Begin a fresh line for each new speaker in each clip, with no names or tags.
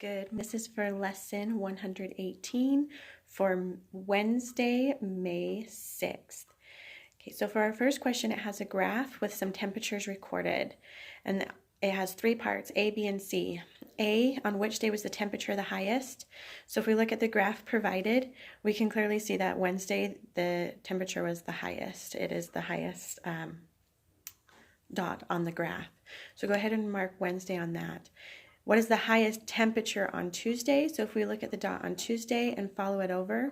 Good. This is for lesson 118 for Wednesday, May 6th. Okay, so for our first question, it has a graph with some temperatures recorded, and it has three parts, A, B, and C. A, on which day was the temperature the highest? So if we look at the graph provided, we can clearly see that Wednesday, the temperature was the highest. It is the highest dot on the graph. So go ahead and mark Wednesday on that. What is the highest temperature on Tuesday? So if we look at the dot on Tuesday and follow it over,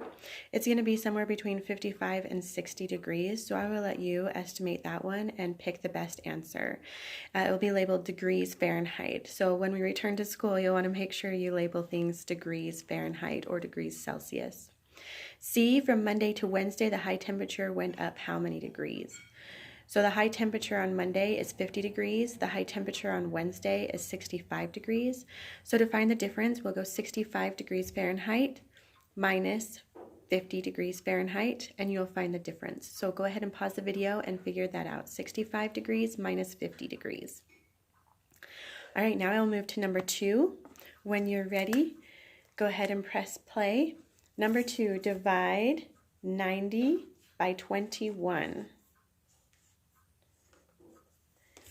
it's going to be somewhere between 55 and 60 degrees. So I will let you estimate that one and pick the best answer. It will be labeled degrees Fahrenheit. So when we return to school, you'll want to make sure you label things degrees Fahrenheit or degrees Celsius. C, from Monday to Wednesday, the high temperature went up how many degrees? So the high temperature on Monday is 50 degrees. The high temperature on Wednesday is 65 degrees. So to find the difference, we'll go 65 degrees Fahrenheit minus 50 degrees Fahrenheit, and you'll find the difference. So go ahead and pause the video and figure that out. 65 degrees minus 50 degrees. All right, now I'll move to number 2. When you're ready, go ahead and press play. Number 2, divide 90 by 21.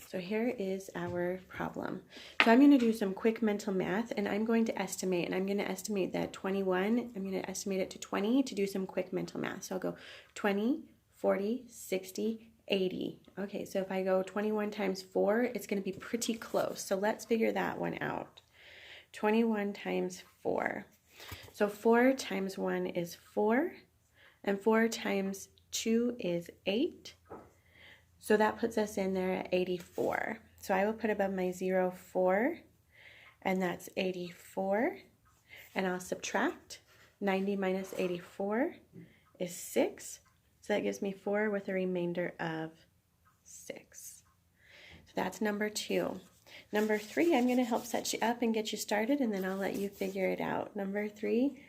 So here is our problem. So I'm going to do some quick mental math, and I'm going to estimate, and I'm going to estimate that 21, I'm going to estimate it to 20 to do some quick mental math. So I'll go 20, 40, 60, 80. Okay, so if I go 21 times 4, it's going to be pretty close. So let's figure that one out. 21 times 4. So 4 times 1 is 4, and 4 times 2 is 8. So that puts us in there at 84. So I will put above my 0, 4, and that's 84. And I'll subtract. 90 minus 84 is 6. So that gives me 4 with a remainder of 6. So that's number 2. Number 3, I'm going to help set you up and get you started, and then I'll let you figure it out. Number 3,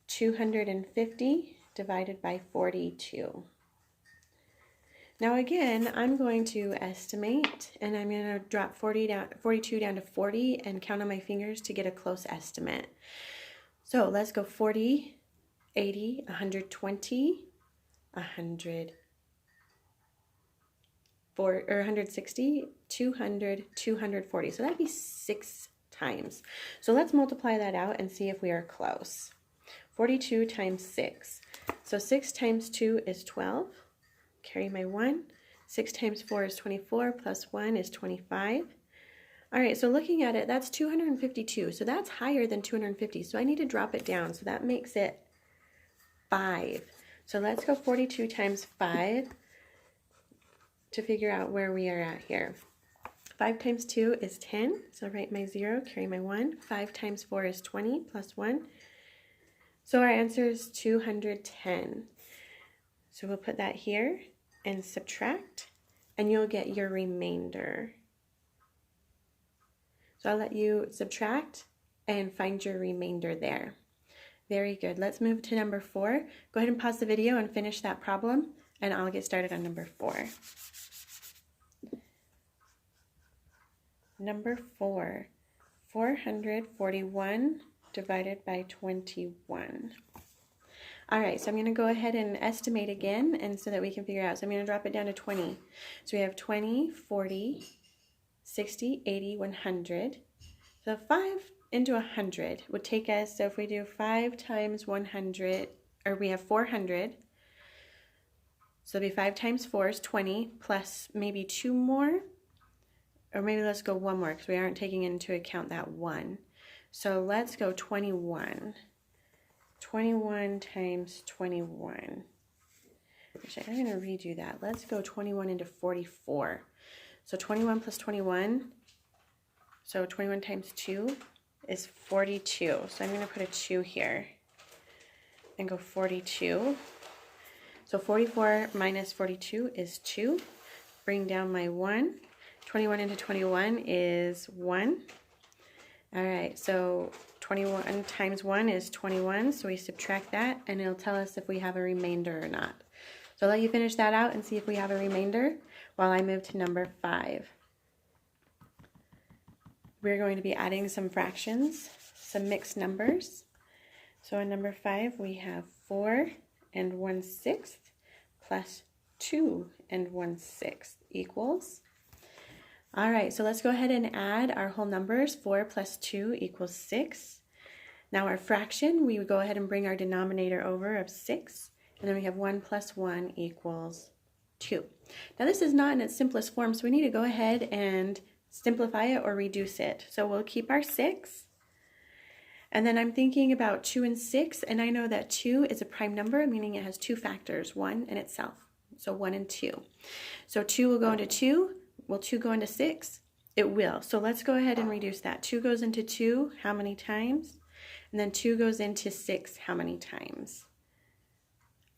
250 divided by 42. Now again, I'm going to estimate, and I'm going to drop 42 down to 40 and count on my fingers to get a close estimate. So let's go 40, 80, 120, 160, 200, 240. So that'd be 6 times. So let's multiply that out and see if we are close. 42 times 6. So 6 times 2 is 12. Carry my 1. 6 times 4 is 24, plus 1 is 25. All right, so looking at it, that's 252. So that's higher than 250. So I need to drop it down. So that makes it 5. So let's go 42 times 5 to figure out where we are at here. 5 times 2 is 10. So write my 0, carry my 1. 5 times 4 is 20, plus 1. So our answer is 210. So we'll put that here and subtract, and you'll get your remainder. So I'll let you subtract and find your remainder there. Very good. Let's move to number 4. Go ahead and pause the video and finish that problem, and I'll get started on number 4. Number 4, 441 divided by 21. All right, so I'm going to go ahead and estimate again, and so that we can figure out. So I'm going to drop it down to 20. So we have 20, 40, 60, 80, 100. So 5 into 100 would take us, so if we do 5 times 100, or we have 400. So it'll be 5 times 4 is 20, plus maybe 2 more. Or maybe let's go 1 more, because we aren't taking into account that 1. So let's go 21. 21 times 21. Actually, I'm going to redo that. Let's go 21 into 44. So 21 plus 21. So 21 times 2 is 42. So I'm going to put a 2 here and go 42. So 44 minus 42 is 2. Bring down my 1. 21 into 21 is 1. All right, so 21 times 1 is 21, so we subtract that, and it'll tell us if we have a remainder or not. So I'll let you finish that out and see if we have a remainder while I move to number 5. We're going to be adding some fractions. some mixed numbers. So in number 5, we have 4 and 1/6 plus 2 and 1/6 equals. All right, so let's go ahead and add our whole numbers. 4 plus 2 equals 6. Now our fraction, we would go ahead and bring our denominator over of 6, and then we have 1 plus 1 equals 2. Now this is not in its simplest form, so we need to go ahead and simplify it or reduce it. So we'll keep our 6. And then I'm thinking about 2 and 6, and I know that 2 is a prime number, meaning it has two factors, 1 and itself. So 1 and 2. So 2 will go into 2. Will 2 go into 6? It will. So let's go ahead and reduce that. 2 goes into 2 how many times? And then 2 goes into 6 how many times?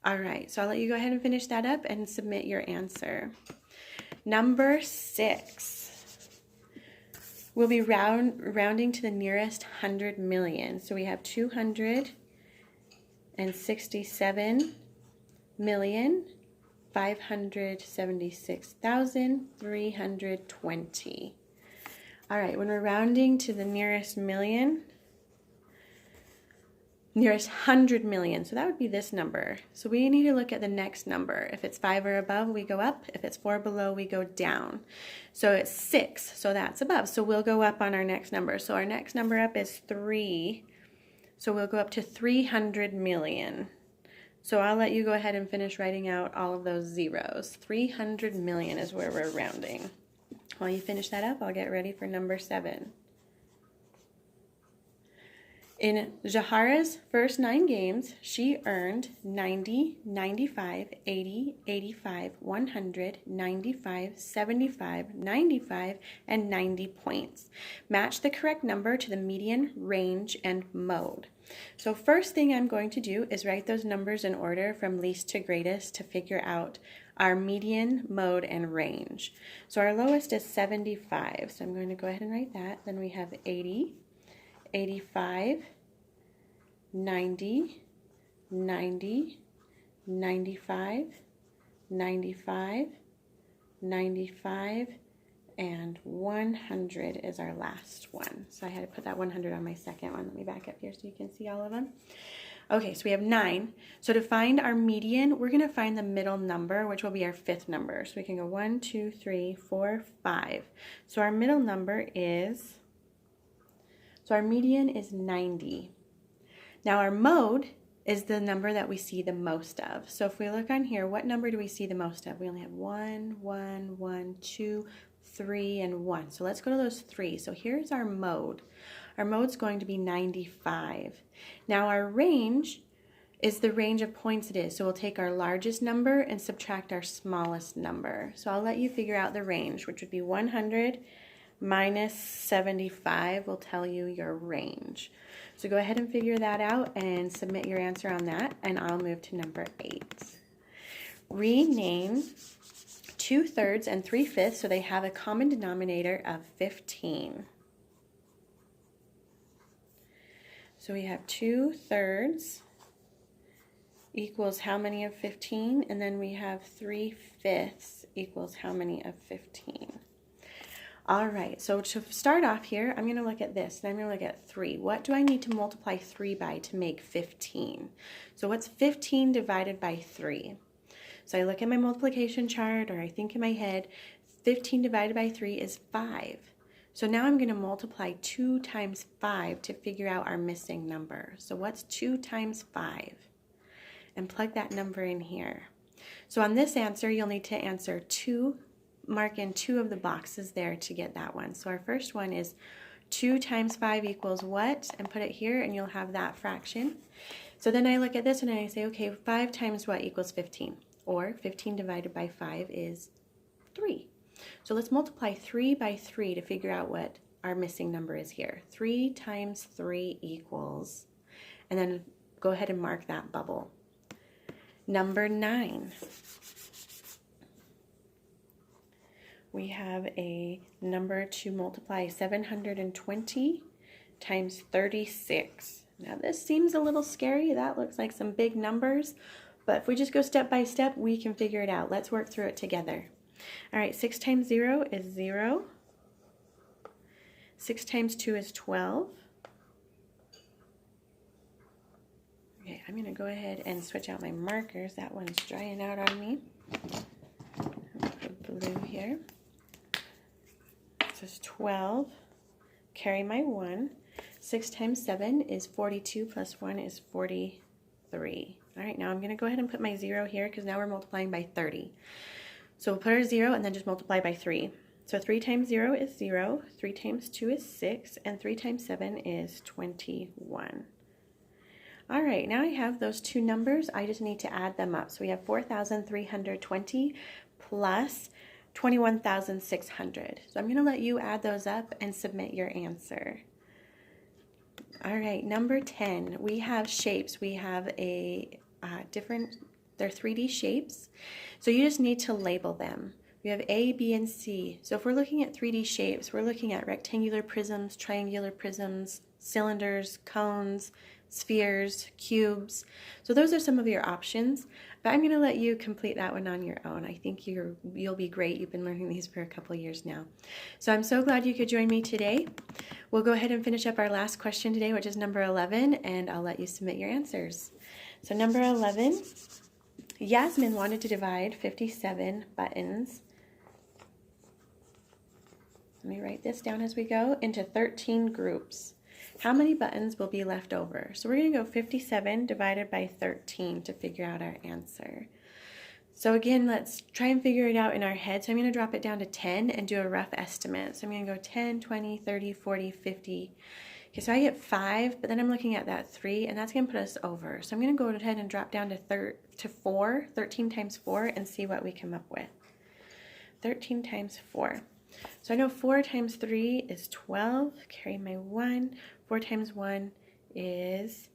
All right, so I'll let you go ahead and finish that up and submit your answer. Number 6. We'll be rounding to the nearest 100 million. So we have 267,576,320. All right, when we're rounding to the nearest million, nearest 100 million, so that would be this number. So we need to look at the next number. If it's 5 or above, we go up. If it's 4 below, we go down. So it's 6, so that's above. So we'll go up on our next number. So our next number up is 3. So we'll go up to 300 million. So I'll let you go ahead and finish writing out all of those zeros. 300 million is where we're rounding. While you finish that up, I'll get ready for number 7. In Jahara's first 9 games, she earned 90, 95, 80, 85, 100, 95, 75, 95, and 90 points. Match the correct number to the median, range, and mode. So first thing I'm going to do is write those numbers in order from least to greatest to figure out our median, mode, and range. So our lowest is 75. So I'm going to go ahead and write that. Then we have 80, 85, 90, 90, 95, 95, 95, and 100 is our last one. So I had to put that 100 on my second one. Let me back up here so you can see all of them. Okay, so we have 9. So to find our median, we're going to find the middle number, which will be our 5th number. So we can go 1, 2, 3, 4, 5. So our middle number is, so our median is 90. Now our mode is the number that we see the most of. So if we look on here, what number do we see the most of? We only have 1, 1, 1, 2, 3, and 1. So let's go to those 3. So here's our mode. Our mode's going to be 95. Now our range is the range of points it is. So we'll take our largest number and subtract our smallest number. So I'll let you figure out the range, which would be 100 minus 75 will tell you your range. So go ahead and figure that out and submit your answer on that, and I'll move to number 8. Rename 2/3 and 3/5 so they have a common denominator of 15. So we have 2/3 equals how many of 15, and then we have 3/5 equals how many of 15. All right, so to start off here, I'm going to look at this, and I'm going to look at 3. What do I need to multiply 3 by to make 15? So what's 15 divided by 3? So I look at my multiplication chart, or I think in my head, 15 divided by 3 is 5. So now I'm going to multiply 2 times 5 to figure out our missing number. So what's 2 times 5? And plug that number in here. So on this answer, you'll need to answer 2. Mark in 2 of the boxes there to get that one. So our first one is 2 times 5 equals what? And put it here and you'll have that fraction. So then I look at this and I say, okay, 5 times what equals 15? Or 15 divided by 5 is 3. So let's multiply 3 by 3 to figure out what our missing number is here. 3 times 3 equals, and then go ahead and mark that bubble. Number 9. We have a number to multiply 720 times 36. Now this seems a little scary. That looks like some big numbers, but if we just go step by step, we can figure it out. Let's work through it together. All right, 6 times 0 is 0. 6 times 2 is 12. I'm going to go ahead and switch out my markers. That one's drying out on me. Put blue here. This is 12. Carry my 1. 6 times 7 is 42 plus 1 is 43. All right, now I'm going to go ahead and put my 0 here because now we're multiplying by 30. So we'll put our 0 and then just multiply by 3. So 3 times 0 is 0, 3 times 2 is 6, and 3 times 7 is 21. All right, now I have those two numbers. I just need to add them up. So we have 4,320 plus 21,600. So I'm going to let you add those up and submit your answer. All right, number 10, we have shapes. We have a they're 3D shapes. So you just need to label them. We have A, B, and C. So if we're looking at 3D shapes, we're looking at rectangular prisms, triangular prisms, cylinders, cones, spheres, cubes. So those are some of your options, but I'm going to let you complete that one on your own. I think you'll be great. You've been learning these for a couple years now. So I'm so glad you could join me today. We'll go ahead and finish up our last question today, which is number 11, and I'll let you submit your answers. So number 11, Yasmin wanted to divide 57 buttons. Let me write this down as we go, into 13 groups. How many buttons will be left over? So we're going to go 57 divided by 13 to figure out our answer. So again, let's try and figure it out in our head. So I'm going to drop it down to 10 and do a rough estimate. So I'm going to go 10, 20, 30, 40, 50. Okay, so I get 5, but then I'm looking at that 3, and that's going to put us over. So I'm going to go ahead and drop down to 4, 13 times 4, and see what we come up with. 13 times 4. So I know 4 times 3 is 12. Carry my 1. 4 times 1 is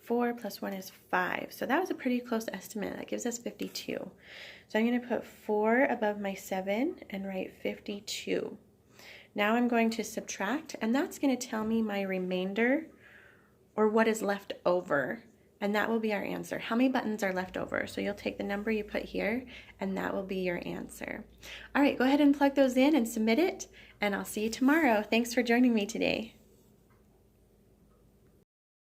4 plus 1 is 5. So that was a pretty close estimate. That gives us 52. So I'm going to put 4 above my 7 and write 52. Now I'm going to subtract, and that's going to tell me my remainder, or what is left over, and that will be our answer. How many buttons are left over? So you'll take the number you put here, and that will be your answer. All right, go ahead and plug those in and submit it, and I'll see you tomorrow. Thanks for joining me today.